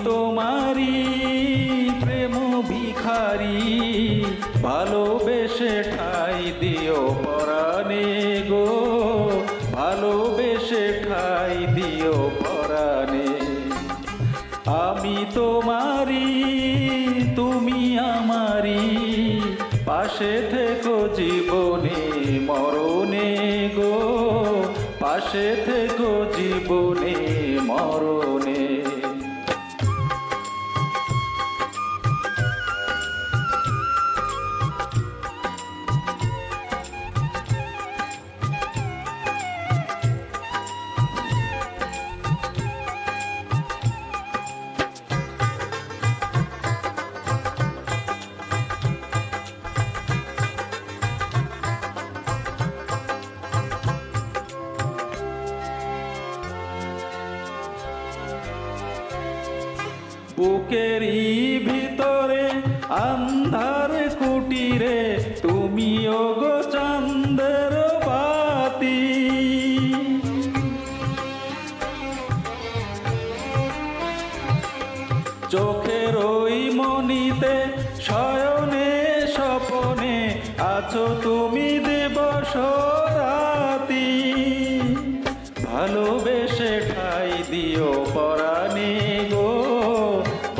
তোমারি প্রেম ভিখারি, ভালোবেসে ঠাই দিও পরাণে গো, ভালোবেসে ঠাই দিও পরাণে। আমি তোমারি তুমি আমারি, পাশে থেকো জীবনে মরণে গো, পাশে থেকো জীবনে মরণে। বুকেরই ভিতরে আন্ধার কুটিরে, তুমি ওগো চাঁদের বাতি। চোখের ওই মনিতে শয়নে স্বপনে আছো তুমি দিবস রাতি। ভালোবেসে ঠাই দিও পরাণে গো,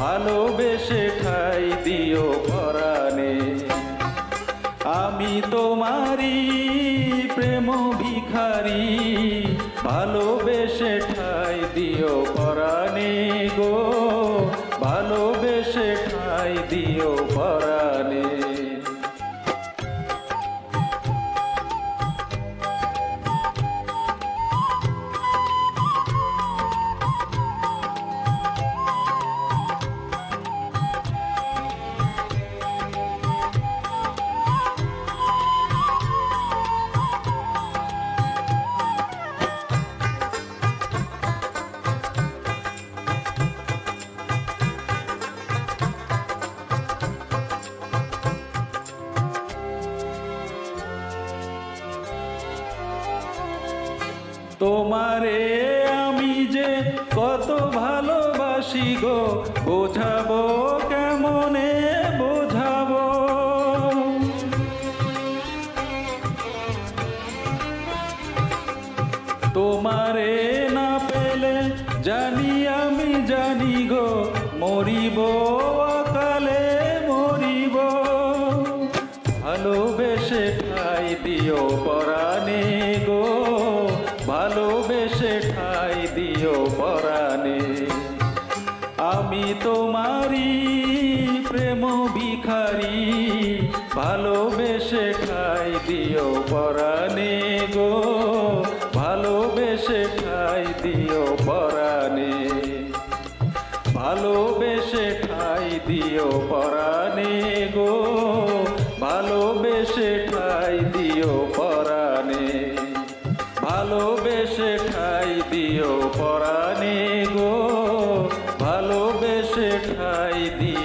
ভালোবেসে ঠাই দিও পরাণে। আমি তোমারি প্রেম ভিখারি, ভালোবেসে ঠাই দিও পরাণে গো, ভালোবেসে ঠাই দিও পরাণে। তোমারে আমি যে কত ভালোবাসি গো, বোঝাবো কেমনে বোঝাবো। তোমারে না পেলে জানি আমি জানি গো, মরিব অকালে মরিব। ভালোবেসে ঠাই দিও পরাণে গো, ভালোবেসে ঠাই দিও পরাণে। আমি তোমারি প্রেম ভিখারি, ভালোবেসে ঠাই দিও পরাণে গো, ভালোবেসে ঠাই দিও পরাণে। ভালোবেসে ঠাই দিও পরাণে গো, ভালোবেসে ঠাই দিও পরাণে। ভালোবেসে ঠাই দিও পরাণে গো, ভালোবেসে ঠাই দিও।